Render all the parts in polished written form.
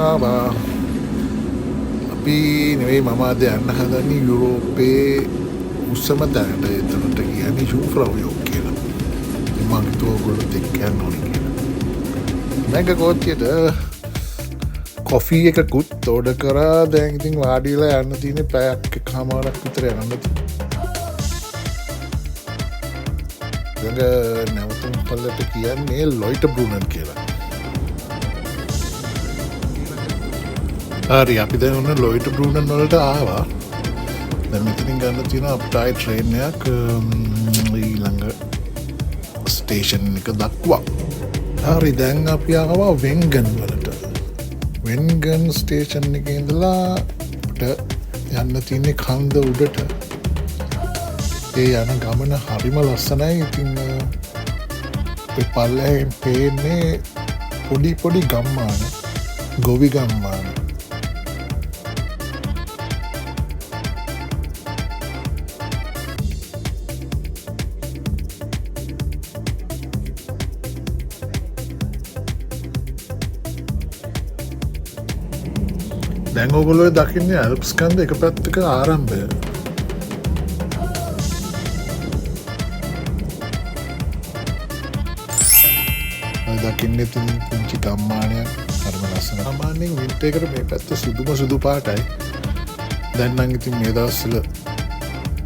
ආවා. අපි නෙවෙයි මම අද යන්න හදන්නේ යුරෝපයේ උස්සම තැනට. එතනට කියන්නේ ජූෆ්‍රව් යෝක් කියලා. මම හිතුවා ඔයගොල්ලොත් එක්ක යන්න ඕනේ කියලා. මම කෝච්චියට කොෆි එකකුත් ඕඩර් කරා. දැන් ඉතින් වාඩි වෙලා යන්න තියෙන්නේ පැයක් එකමාරක් විතර යන්න තියෙනවා. දැන් නැවතුම් පල්ලට කියන්නේ ලොයිට බ්‍රූනන් කියලා. හරි අපි දැන් ඔන්න ලොයිට බ්‍රූනන් වලට ආවා. දැන් මෙතනින් ගන්න තියෙනවා අපිට ආයි ට්‍රේන් එකක් ඊළඟ ස්ටේෂන් එක දක්වා. හරි දැන් අපි ආවා වෙන්ගන් වලට. වෙන්ගන් ස්ටේෂන් එකේ ඉඳලා අපිට යන්න තියෙන්නේ කන්ද උඩට. ඒ යන ගමන හරිම ලස්සනයි. ඉතින් ඔය පල්ලෙහෙන් පේන්නේ පොඩි පොඩි ගම්මාන, ගොවි ගම්මාන. දැන් ඔයගොල්ලෝ දකින්නේ ඇල්ප්ස් කන්ද එක පැත්තක ආරම්භය. ඔය දකින්නේ පුංචි ගම්මානයක් හරිම ලස්සන. සාමාන්‍යයෙන් වින්ටර් එකට මේ පැත්ත සුදු පාටයි. දැන් නම් ඉතින් මේ දවස්වල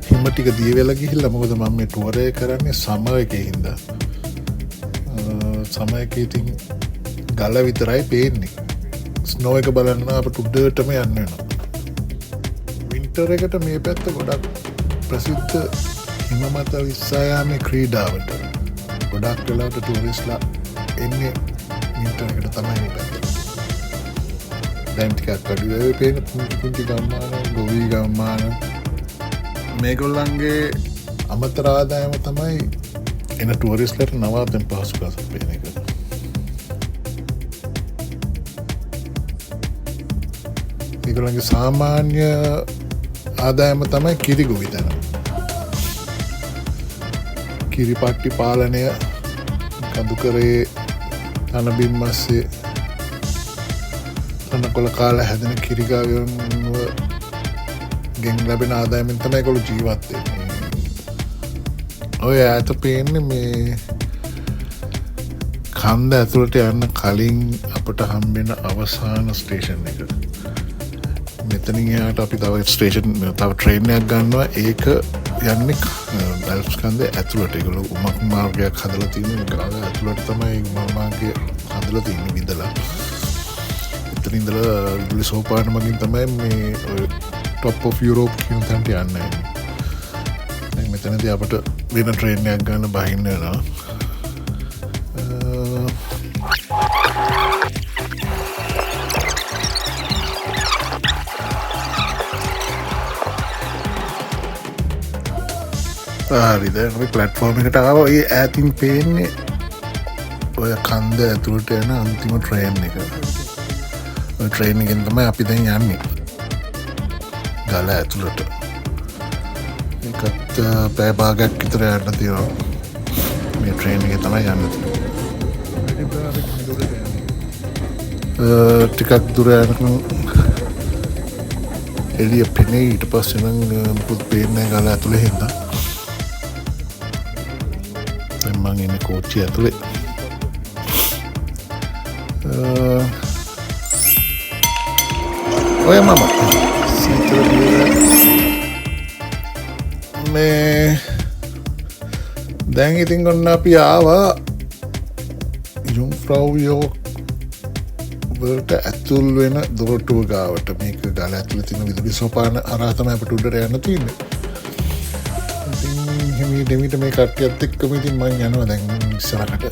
හිම ටික දිය වෙලා ගිහිල්ලා. මොකද මම මේ ටුවර් එක කරන්නේ සමර් එකේ හින්දා. සමර් එකේ ඉතින් ගල විතරයි පේන්නේ. ස්නෝ එක බලන්න අපට උඩටම යන්න වෙනවා. වින්ටර් එකට මේ පැත්ත ගොඩක් ප්‍රසිද්ධ හිම මත විස්සා යාමේ ක්‍රීඩාවට. ගොඩක් වෙලාවට ටූරිස්ට්ලා එන්නේ වින්ටර් එකට තමයි මේ පැත්තට. දැන් ටිකක් අඩු වෙයි පේන පුංචි ගම්මාන, ගොවි ගම්මාන. මේගොල්ලන්ගේ අමතර ආදායම තමයි එන ටූරිස්ට්ලාට නවාතැන් පහසුකම් සපයන එක. ඒගොල්ලන්ගේ සාමාන්‍ය ආදායම තමයි කිරි ගොවි තැන. කිරිපට්ටි පාලනය, කඳුකරේ තනබිම් මස්සේ තනකොළ කාලා හැදෙන කිරිගාවන්ව ගෙන් ලැබෙන ආදායමෙන් තමයි ඒගොල්ලෝ ජීවත් වෙන්නේ. ඔය ඈත පේන්නේ මේ කන්ද ඇතුළට යන්න කලින් අපට හම්බෙන අවසාන ස්ටේෂන් එක. මෙතනින් එහාට අපි තව ට්‍රේන් එකක් ගන්නවා. ඒක යන්නේ ඇල්ප්ස් කන්දේ ඇතුළට. ඒගොල්ලෝ උමක් මාර්ගයක් හදලා තියෙනවා. ගාව ඇතුළට තමයි උමක් මාර්ගය හදලා තියෙන්නේ විදලා. එතන ඉඳලා විදුලි සෝපාන මගින් තමයි මේ ඔය টপ ඔෆ් යුරෝප් කියන තැනට යන්නේ. දැන් මෙතනදී අපිට වෙන ට්‍රේන් එකක් ගන්න බහින්න වෙනවා. හරි දැන් අපි ප්ලැට්ෆෝම් එකට ආවා. ඔය ඈතින් පේන්නේ ඔය කන්ද ඇතුළට යන අන්තිම ට්‍රේන් එක. ඔය ට්‍රේන් එකෙන් තමයි අපි දැන් යන්නේ ගල ඇතුළට. ඒකත් පැය භාගයක් විතර යන්න තියෙනවා. මේ ට්‍රේන් එකේ තමයි යන්න තියෙන්නේ. ටිකක් දුර යනකම් එළිය පෙනේ. ඊට පස්සේ නම් මුකුත් පේන්නේ නැහැ ගල ඇතුළේ හින්දා. මං ඉන්නේ කෝච්චිය ඇතුලේ. ඔය මම මේ දැන් ඉතින් ඔන්න අපි ආවා ජූෆ්‍රව් යෝක් වලට ඇතුල් වෙන දොරටුව ගාවට. මේක ගල ඇතුලේ තියෙන විදුලි සෝපාන හරහා තමයි අපිට උඩට යන්න තියෙන්නේ. හිමීට මේ කට්ටියත් එක්කම ඉතින් මං යනවා දැන් ඉස්සරහට.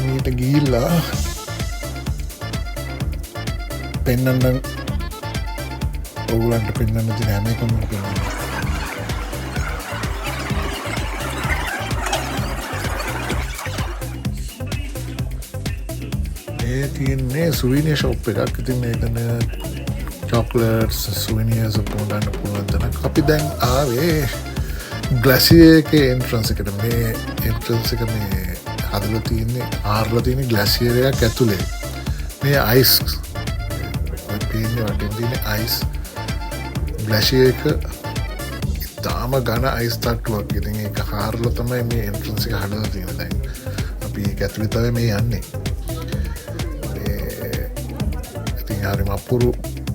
මීට ගිහිල්ලා පෙන්නන්න ඔයගලන්ට පෙන්නන්න තියෙන හැම එකම පෙන්නන්න. මේ තියෙන්නේ සුවිනියර් ෂොප් එකක්. ඉතින් මේකන චොක්ලට්ස් සුවිනියර්ස් පොඩ්ඩක් පුළුවන් තැනක්. අපි දැන් ආවේ ග්ලාසියර් එකේ එන්ට්‍රන්ස් එකට. මේ එන්ට්‍රන්ස් එක මේ හදලා තියෙන්නේ ආරලා තියෙන ග්ලාසියර් එකක් ඇතුලේ. මේ අයිස් පේන්නේ වටෙන් තියෙන අයිස් ග්ලාසියර් එක ඉතාම ඝන අයිස් තට්ටුවක්. ඉතින් ඒක හාරලා තමයි මේ එන්ට්‍රන්ස් එක හදලා තියෙන්නේ. දැන් අපි ඒක ඇතුලේ තමයි මේ යන්නේ. ඉතින් හරිම අපුරු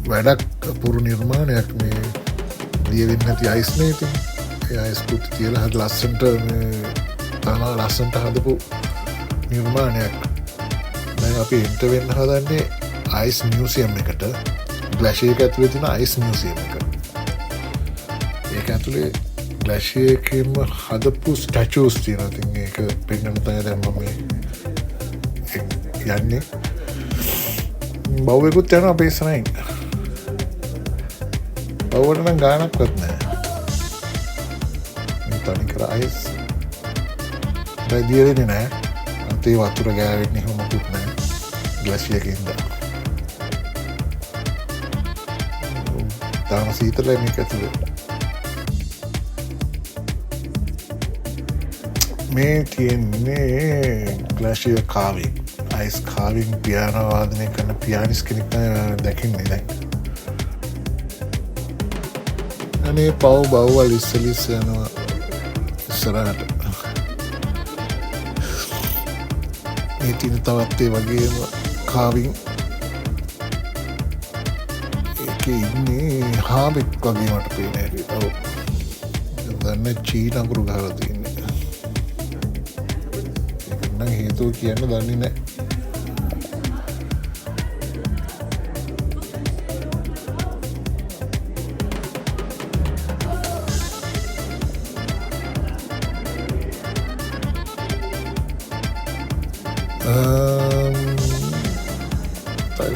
වැඩක්, අපුරු නිර්මාණයක්. මේ ලියවෙන්නේ නැති අයිස් නේ. ඉතින් ඒ අයිස් කුටි තියලා හරි ලස්සනට මේ තාම ලස්සනට හදපු නිර්මාණයක්. දැන් අපි එන්ටර් වෙන්න හදන්නේ අයිස් මියුසියම් එකට. ග්ලාසියර් එක ඇතුලේ තියෙන අයිස් මියුසියම් එක. ඒක ඇතුලේ ග්ලාසියර් එකේම හදපු ස්ටැචුස් තියෙනවා. ඉතින් ඒක පෙන්නන්න තමයි දැන් මම යන්නේ. බව්වෙකුත් යනවා අපේ ඉස්සරහින්. බව්වට නම් ගානක්වත් නැහැ. මේ තනිකර අයිස් බැදියෙන්නේ නැහැ. අන්තේ වතුර ගෑවෙන්නේ මොකුත් නැහැ. ග්ලාසියර් එකේ ඉඳලා. තාම සීතලයි මේක ඇතුලේ. මේ තියෙන්නේ ග්ලාසියර් කාවිං. අයිස් කාවිං පියානෝ වාදනය කරන පියානිස් කෙනෙක් තමයි දැකින්නේ දැන්. අනේ පව් බව්වල් ඉස්සලිස් යනවා ඉස්සරහට. මේ තියෙන තවත් ඒ වගේම කාවිං. ඒකේ ඉන්නේ හාබෙක් වගේ මට පේන හැටි. ඔව්. දන්නේ චීන අඟුරු ගහලා තියෙන්නේ. ඒක නම් හේතුව කියන්න දන්නේ නැහැ.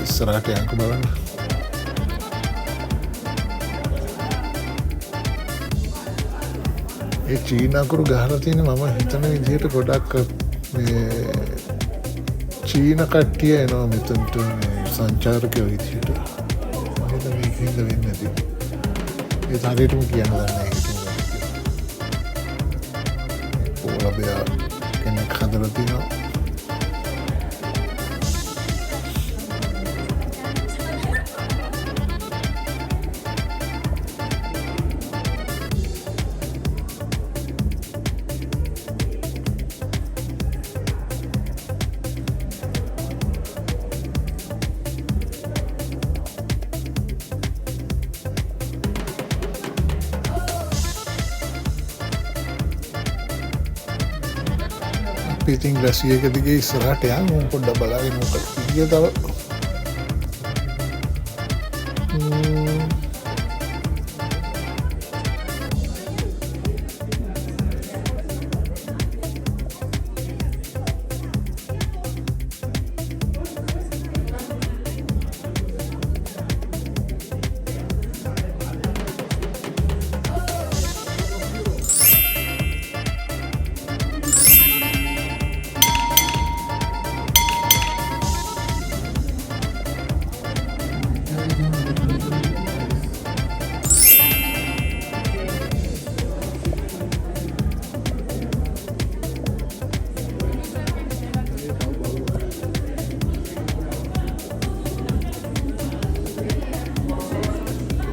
ඉස්සරහට යන්කෝ බලන්න. ඒ චීන අකුරු ගහලා තියෙන මම හිතන විදිහට ගොඩක් මේ චීන කට්ටිය එනවා මෙතනට මේ සංචාරකයෝ විදිහට. මම හිතන්නේ මේකෙන්ද වෙන්නේ නැති. ඒ තරේටම කියන්න දන්නේ ඒක. පොළඹියා කෙනෙක් හදලා තියෙනවා. ඉතින් ග්ලාසියර් එක දිගේ ඉස්සරහට යන්න පොඩ්ඩක් බලාගෙන මොකක්ද කිය තව.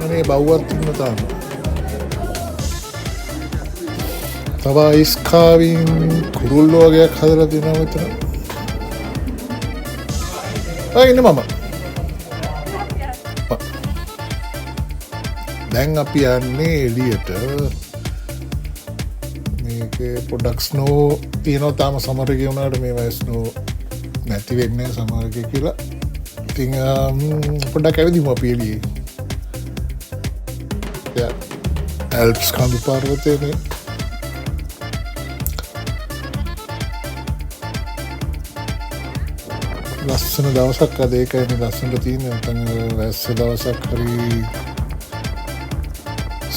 අනේ බව්වත් ඉන්න තාම. තව අයිස් කාවින් කුරුල්ලෝ වගේක් හදලා දෙනවා මෙතන. ඉන්න මම. දැන් අපි යන්නේ එළියට. මේකේ පොඩ්ඩක් ස්නෝ තියෙනවා තාම සමර් එකේ වුණාට මේවා ස්නෝ නැති වෙන්නේ සමර් එකේ කියලා. ඉතින් පොඩ්ඩක් ඇවිදිමු අපි එළියේ. ඇල්ප්ස් කඳු පර්වතයනේ. ලස්සන දවසක් අද ඒකයිනේ ලස්සනට තියෙන්නේ නැත්නම් වැස්ස දවසක් හරි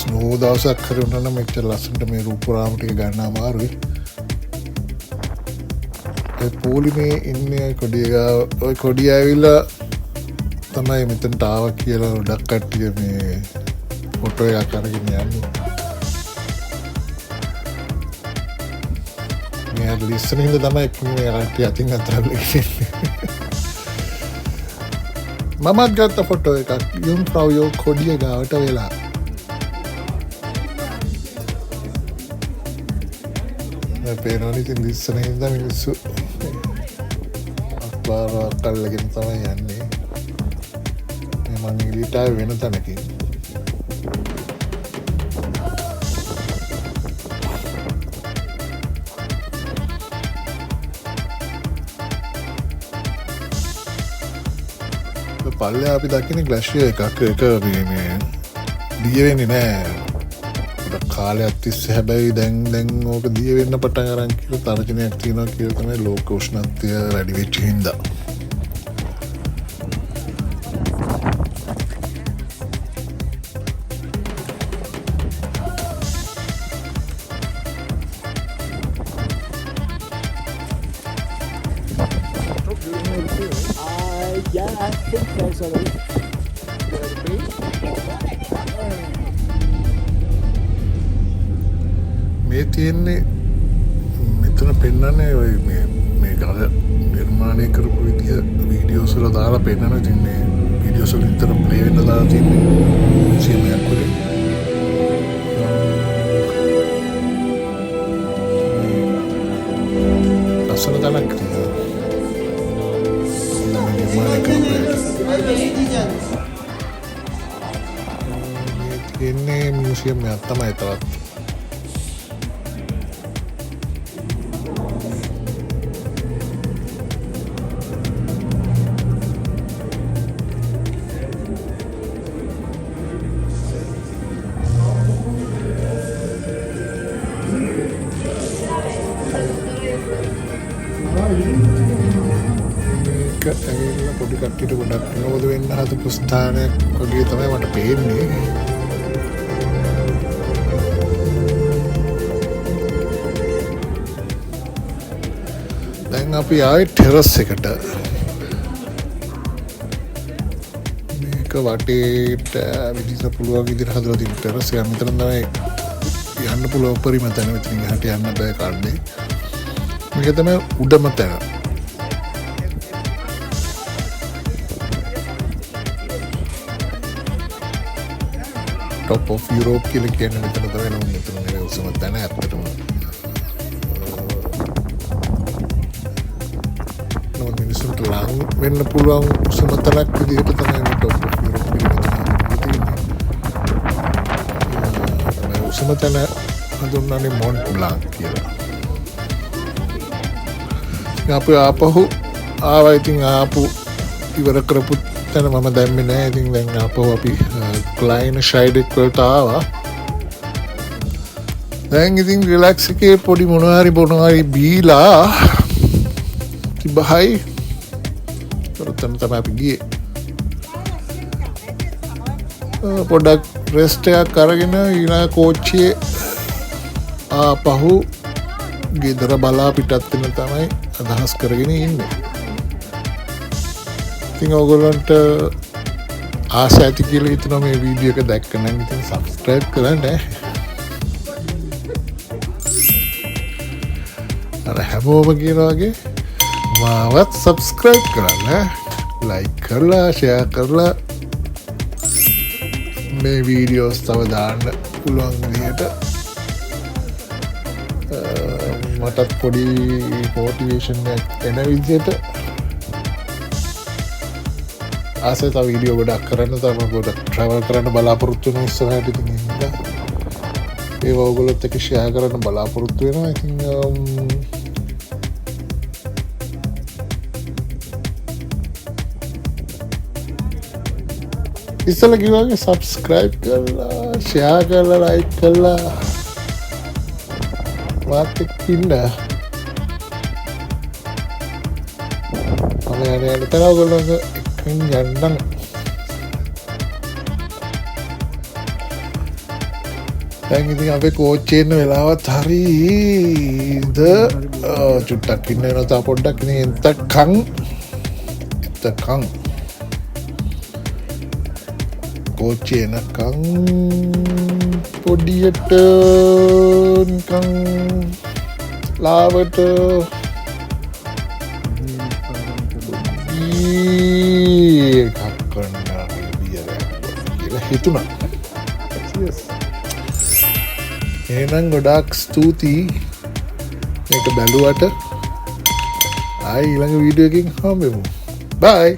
ස්නෝ දවසක් හරි වුණා නම් මෙච්චර ලස්සනට මේ රූපරාම ටික ගන්න අමාරුයි. ඒ පොලිමේ ඉන්නේ කොඩිය ඔය කොඩිය ඇවිල්ලා තමයි මෙතනට ආවා කියලා ගොඩක් කට්ටිය මේ ෆොටෝ එකක් අරගෙන යන්නේ. මේ ලිස්සන හින්දා තමයි මේ කට්ටිය අතින් අතරලා ඉන්නේ. මමත් ගත්ත ෆොටෝ එකක් යුන්ෆ්‍රව් කොඩිය ගාවට වෙලා. පේනවනේ ඉතින් ලිස්සන හින්දා මිනිස්සු අක්බාරක් අල්ලගෙන තමයි යන්නේ. මම එළියට ආවේ වෙන තැනකින්. පල්ලෙහා අපි දකින්නේ ග්ලැෂියර් එකක්. ඒක මේ දිය වෙන්නේ නැහැ. කාලයක් තිස්සේ හැබැයි දැන් ඕක දිය වෙන්න පටන් අරන් කියලා තර්ජනයක් තියෙනවා කියලා තමයි ලෝක උෂ්ණත්වය වැඩි වෙච්ච හින්දා. Yeah, I think that's all right. මේ තියෙන්නේ මෙතන පෙන්නන්නේ ඔය මේ ගල නිර්මාණය කරපු විදිය වීඩියෝස් වල දාලා පෙන්නන ඉතින් මේ වීඩියෝස් වල විතර ප්ලේ වෙන්න දාලා තියෙන්නේ සියම යක්කලේ ලස්සන තැනක් තියෙනවා නිර්මාණය කරපු තියෙන්නේ මියුසියම් එකක් තමයි තවත් ඇවිල්ලා පොඩි කට්ටියට ගොඩක් විනෝද වෙන්න හදපු ස්ථානයක් වගේ තමයි මට පේන්නේ. දැන් අපි ආයේ ටෙරස් එකට. මේක වටේට විදිහට පුළුවන් විදිහට හදලා තියෙන ටෙරස් එක. මෙතන තමයි යන්න පුළුවන් උඩරිම තැන. මෙතනින් එහාට යන්න බෑ කන්නේ. මේක තමයි උඩම තැන. top of Europe කියලා කියන්නේ මෙතන තමයි නෝ මෙතන නෙවෙයි උසම තැන ඇත්තටම. නෝ මිනිස්සුන්ට ලං වෙන්න පුළුවන් උසම තැනක් විදිහට තමයි මේ top of Europe කියලා තියෙන්නේ. උසම තැන හඳුන්වන්නේ Mont Blanc කියලා. අපි ආපහු ආවා ඉතින් ආපු ඉවර කරපු තැන මම දැම්මේ නැහැ. ඉතින් දැන් ආපහු අපි ක්ලයින් ෂයිඩ් වලට ආවා. දැන් ඉතින් රිලැක්ස් එකේ පොඩි මොනවා හරි බීලා තිබහයි. කරතම තමයි අපි ගියේ. පොඩක් රෙස්ට් එකක් අරගෙන ඊළඟ කෝච්චියේ ආපහු ගෙදර බලා පිටත් වෙන තමයි අදහස් කරගෙන ඉන්නේ. ඉතින් ඔයගොල්ලන්ට ආස ඇති කියලා හිතනවා මේ වීඩියෝ එක දැක්ක නම් ඉතින් සබ්ස්ක්‍රයිබ් කරන්න. අර හැමෝම කියනවා වගේ මාවත් සබ්ස්ක්‍රයිබ් කරන්න. ලයික් කරලා ෂෙයා කරලා මේ වීඩියෝස් තව දාන්න පුළුවන් විදිහට මටත් පොඩි මොටිවේෂන් එකක් එන විදිහට ආසෙත වීඩියෝ ගොඩක් කරන්න තම ගොඩක් ට්‍රැවල් කරන්න බලාපොරොත්තු වෙන ඉස්සරහට ඉතින් ඒවා ඔයගොල්ලොත් එක්ක ෂෙයා කරන්න බලාපොරොත්තු වෙනවා. ඉතින් ඉස්සෙල්ලා කිව්වා වගේ සබ්ස්ක්‍රයිබ් කරලා ෂෙයා කරලා ලයික් කරලා මාත් එක්ක ඉන්න. යන තැන ඔයගොල්ලෝ එකෙන් යන්නම්. දැන් ඉතින් අපේ කෝච්චියේ ඉන්න වෙලාවත් හරිද චුට්ටක් ඉන්න වෙනවා තා පොඩ්ඩක් ඉතින් එතකන් කෝච්චිය එනකන් පොඩියට නිකන් ලාවට එකක් කරන්න කියලා හිතුණා. එහෙනම් ගොඩාක් ස්තුතියි මේක බැලුවට. ආයි ඊළඟ වීඩියෝ එකකින් හම්බෙමු. බයි.